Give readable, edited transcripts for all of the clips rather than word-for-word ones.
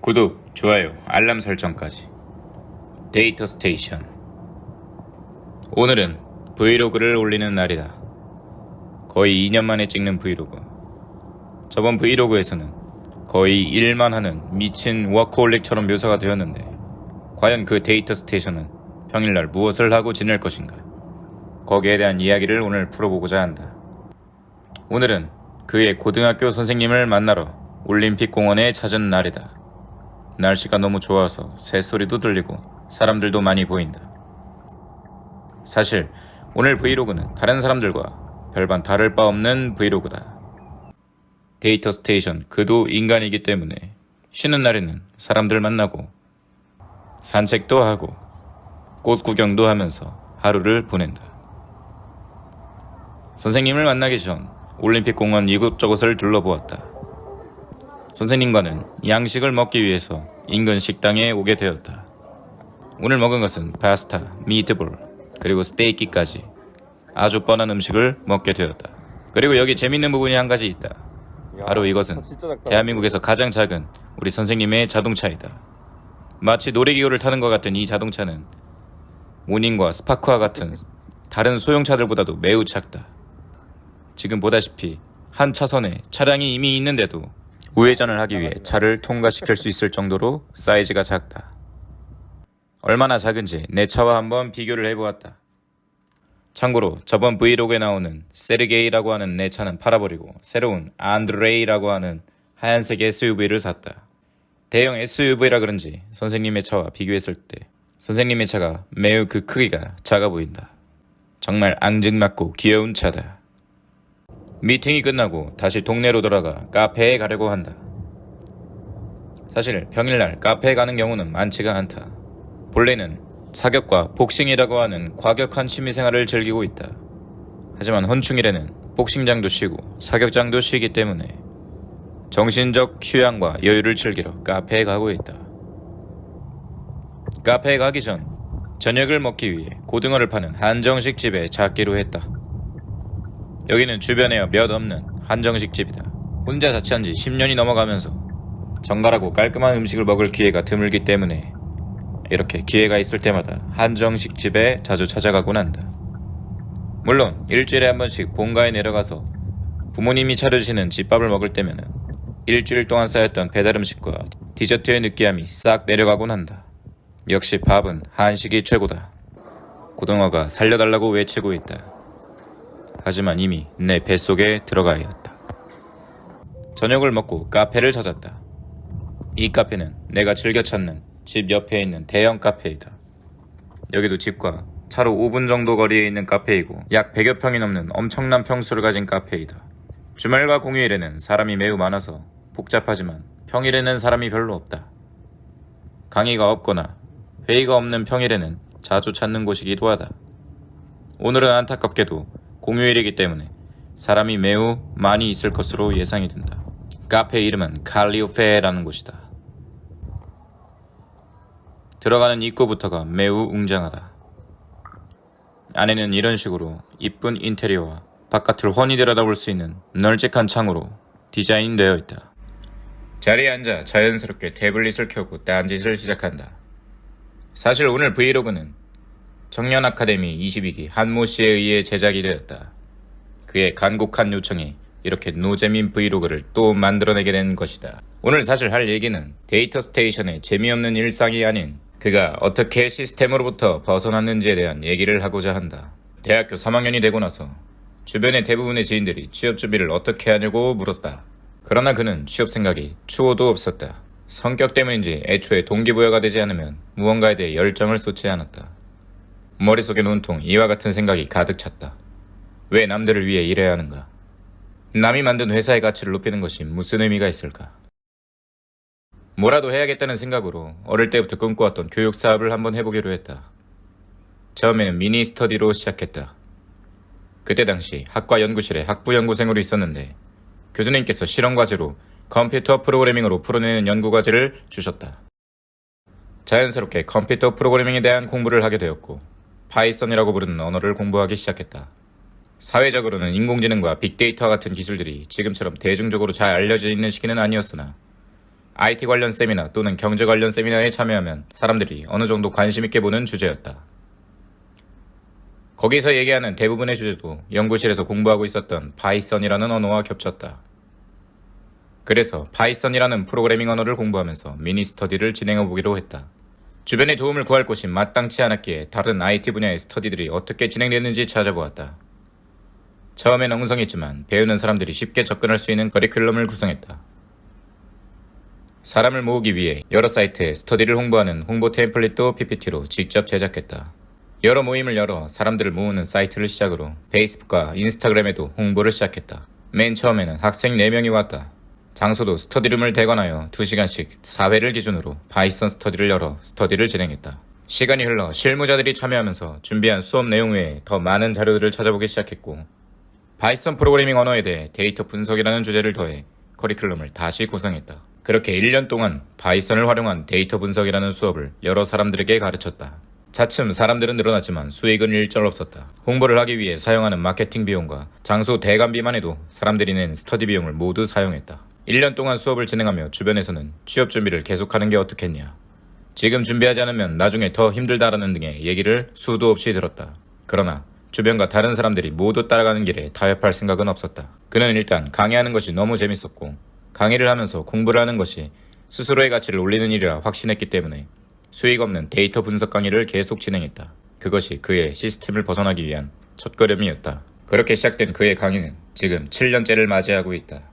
구독, 좋아요, 알람 설정까지. 데이터 스테이션. 오늘은 브이로그를 올리는 날이다. 거의 2년 만에 찍는 브이로그. 저번 브이로그에서는 거의 일만 하는 미친 워커홀릭처럼 묘사가 되었는데, 과연 그 데이터 스테이션은 평일날 무엇을 하고 지낼 것인가? 거기에 대한 이야기를 오늘 풀어보고자 한다. 오늘은 그의 고등학교 선생님을 만나러 올림픽 공원에 찾은 날이다. 날씨가 너무 좋아서 새소리도 들리고 사람들도 많이 보인다. 사실 오늘 브이로그는 다른 사람들과 별반 다를 바 없는 브이로그다. 데이터 스테이션 그도 인간이기 때문에 쉬는 날에는 사람들 만나고 산책도 하고 꽃 구경도 하면서 하루를 보낸다. 선생님을 만나기 전 올림픽 공원 이곳저곳을 둘러보았다. 선생님과는 양식을 먹기 위해서 인근 식당에 오게 되었다. 오늘 먹은 것은 파스타, 미트볼, 그리고 스테이키까지 아주 뻔한 음식을 먹게 되었다. 그리고 여기 재밌는 부분이 한 가지 있다. 바로 이것은 대한민국에서 가장 작은 우리 선생님의 자동차이다. 마치 놀이기구를 타는 것 같은 이 자동차는 모닝과 스파크와 같은 다른 소형차들보다도 매우 작다. 지금 보다시피 한 차선에 차량이 이미 있는데도 우회전을 하기 위해 차를 통과시킬 수 있을 정도로 사이즈가 작다. 얼마나 작은지 내 차와 한번 비교를 해보았다. 참고로 저번 브이로그에 나오는 세르게이라고 하는 내 차는 팔아버리고 새로운 안드레이라고 하는 하얀색 SUV를 샀다. 대형 SUV라 그런지 선생님의 차와 비교했을 때 선생님의 차가 매우 그 크기가 작아 보인다. 정말 앙증맞고 귀여운 차다. 미팅이 끝나고 다시 동네로 돌아가 카페에 가려고 한다. 사실 평일날 카페에 가는 경우는 많지가 않다. 본래는 사격과 복싱이라고 하는 과격한 취미생활을 즐기고 있다. 하지만 헌충일에는 복싱장도 쉬고 사격장도 쉬기 때문에 정신적 휴양과 여유를 즐기러 카페에 가고 있다. 카페에 가기 전 저녁을 먹기 위해 고등어를 파는 한정식 집에 찾기로 했다. 여기는 주변에 몇 없는 한정식 집이다. 혼자 자취한 지 10년이 넘어가면서 정갈하고 깔끔한 음식을 먹을 기회가 드물기 때문에 이렇게 기회가 있을 때마다 한정식 집에 자주 찾아가곤 한다. 물론 일주일에 한 번씩 본가에 내려가서 부모님이 차려주시는 집밥을 먹을 때면은 일주일 동안 쌓였던 배달음식과 디저트의 느끼함이 싹 내려가곤 한다. 역시 밥은 한식이 최고다. 고등어가 살려달라고 외치고 있다. 하지만 이미 내 뱃속에 들어가 있었다. 저녁을 먹고 카페를 찾았다. 이 카페는 내가 즐겨 찾는 집 옆에 있는 대형 카페이다. 여기도 집과 차로 5분 정도 거리에 있는 카페이고 약 100여 평이 넘는 엄청난 평수를 가진 카페이다. 주말과 공휴일에는 사람이 매우 많아서 복잡하지만 평일에는 사람이 별로 없다. 강의가 없거나 회의가 없는 평일에는 자주 찾는 곳이기도 하다. 오늘은 안타깝게도 공휴일이기 때문에 사람이 매우 많이 있을 것으로 예상이 된다. 카페 이름은 칼리오페라는 곳이다. 들어가는 입구부터가 매우 웅장하다. 안에는 이런 식으로 이쁜 인테리어와 바깥을 훤히 들여다볼 수 있는 널찍한 창으로 디자인되어 있다. 자리에 앉아 자연스럽게 태블릿을 켜고 딴짓을 시작한다. 사실 오늘 브이로그는 청년 아카데미 22기 한모 씨에 의해 제작이 되었다. 그의 간곡한 요청에 이렇게 노재민 브이로그를 또 만들어내게 된 것이다. 오늘 사실 할 얘기는 데이터 스테이션의 재미없는 일상이 아닌 그가 어떻게 시스템으로부터 벗어났는지에 대한 얘기를 하고자 한다. 대학교 3학년이 되고 나서 주변의 대부분의 지인들이 취업 준비를 어떻게 하냐고 물었다. 그러나 그는 취업 생각이 추호도 없었다. 성격 때문인지 애초에 동기부여가 되지 않으면 무언가에 대해 열정을 쏟지 않았다. 머릿속엔 온통 이와 같은 생각이 가득 찼다. 왜 남들을 위해 일해야 하는가? 남이 만든 회사의 가치를 높이는 것이 무슨 의미가 있을까? 뭐라도 해야겠다는 생각으로 어릴 때부터 꿈꿔왔던 교육 사업을 한번 해보기로 했다. 처음에는 미니 스터디로 시작했다. 그때 당시 학과 연구실에 학부 연구생으로 있었는데 교수님께서 실험 과제로 컴퓨터 프로그래밍으로 풀어내는 연구 과제를 주셨다. 자연스럽게 컴퓨터 프로그래밍에 대한 공부를 하게 되었고 파이썬이라고 부르는 언어를 공부하기 시작했다. 사회적으로는 인공지능과 빅데이터 같은 기술들이 지금처럼 대중적으로 잘 알려져 있는 시기는 아니었으나 IT 관련 세미나 또는 경제 관련 세미나에 참여하면 사람들이 어느 정도 관심 있게 보는 주제였다. 거기서 얘기하는 대부분의 주제도 연구실에서 공부하고 있었던 파이썬이라는 언어와 겹쳤다. 그래서 파이썬이라는 프로그래밍 언어를 공부하면서 미니 스터디를 진행해보기로 했다. 주변에 도움을 구할 곳이 마땅치 않았기에 다른 IT 분야의 스터디들이 어떻게 진행됐는지 찾아보았다. 처음엔 엉성했지만 배우는 사람들이 쉽게 접근할 수 있는 커리큘럼을 구성했다. 사람을 모으기 위해 여러 사이트에 스터디를 홍보하는 홍보 템플릿도 PPT로 직접 제작했다. 여러 모임을 열어 사람들을 모으는 사이트를 시작으로 페이스북과 인스타그램에도 홍보를 시작했다. 맨 처음에는 학생 4명이 왔다. 장소도 스터디룸을 대관하여 2시간씩 4회를 기준으로 파이썬 스터디를 열어 스터디를 진행했다. 시간이 흘러 실무자들이 참여하면서 준비한 수업 내용 외에 더 많은 자료들을 찾아보기 시작했고 파이썬 프로그래밍 언어에 대해 데이터 분석이라는 주제를 더해 커리큘럼을 다시 구성했다. 그렇게 1년 동안 파이썬을 활용한 데이터 분석이라는 수업을 여러 사람들에게 가르쳤다. 차츰 사람들은 늘어났지만 수익은 일절 없었다. 홍보를 하기 위해 사용하는 마케팅 비용과 장소 대관비만 해도 사람들이 낸 스터디 비용을 모두 사용했다. 1년 동안 수업을 진행하며 주변에서는 취업 준비를 계속하는 게 어떻겠냐. 지금 준비하지 않으면 나중에 더 힘들다라는 등의 얘기를 수도 없이 들었다. 그러나 주변과 다른 사람들이 모두 따라가는 길에 타협할 생각은 없었다. 그는 일단 강의하는 것이 너무 재밌었고 강의를 하면서 공부를 하는 것이 스스로의 가치를 올리는 일이라 확신했기 때문에 수익 없는 데이터 분석 강의를 계속 진행했다. 그것이 그의 시스템을 벗어나기 위한 첫걸음이었다. 그렇게 시작된 그의 강의는 지금 7년째를 맞이하고 있다.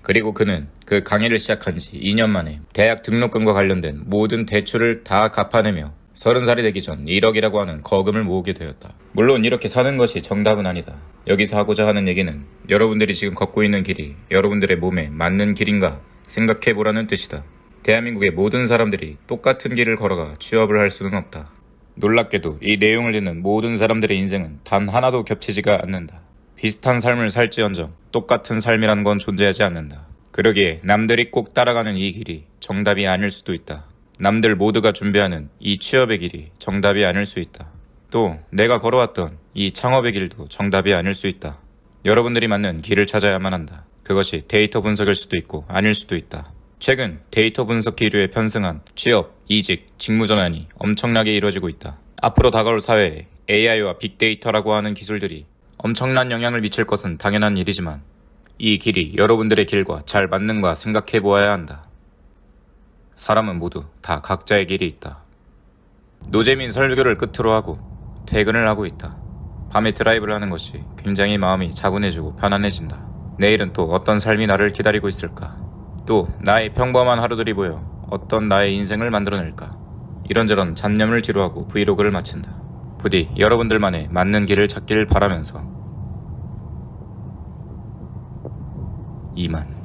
그리고 그는 그 강의를 시작한 지 2년 만에 대학 등록금과 관련된 모든 대출을 다 갚아내며 30살이 되기 전 1억이라고 하는 거금을 모으게 되었다. 물론 이렇게 사는 것이 정답은 아니다. 여기서 하고자 하는 얘기는 여러분들이 지금 걷고 있는 길이 여러분들의 몸에 맞는 길인가 생각해보라는 뜻이다. 대한민국의 모든 사람들이 똑같은 길을 걸어가 취업을 할 수는 없다. 놀랍게도 이 내용을 듣는 모든 사람들의 인생은 단 하나도 겹치지가 않는다. 비슷한 삶을 살지언정 똑같은 삶이라는 건 존재하지 않는다. 그러기에 남들이 꼭 따라가는 이 길이 정답이 아닐 수도 있다. 남들 모두가 준비하는 이 취업의 길이 정답이 아닐 수 있다. 또 내가 걸어왔던 이 창업의 길도 정답이 아닐 수 있다. 여러분들이 맞는 길을 찾아야만 한다. 그것이 데이터 분석일 수도 있고 아닐 수도 있다. 최근 데이터 분석 기류에 편승한 취업, 이직, 직무 전환이 엄청나게 이루어지고 있다. 앞으로 다가올 사회에 AI와 빅데이터라고 하는 기술들이 엄청난 영향을 미칠 것은 당연한 일이지만 이 길이 여러분들의 길과 잘 맞는가 생각해 보아야 한다. 사람은 모두 다 각자의 길이 있다. 노재민 설교를 끝으로 하고 퇴근을 하고 있다. 밤에 드라이브를 하는 것이 굉장히 마음이 차분해지고 편안해진다. 내일은 또 어떤 삶이 나를 기다리고 있을까? 또 나의 평범한 하루들이 모여 어떤 나의 인생을 만들어낼까? 이런저런 잡념을 뒤로하고 브이로그를 마친다. 부디 여러분들만의 맞는 길을 찾길 바라면서 이만.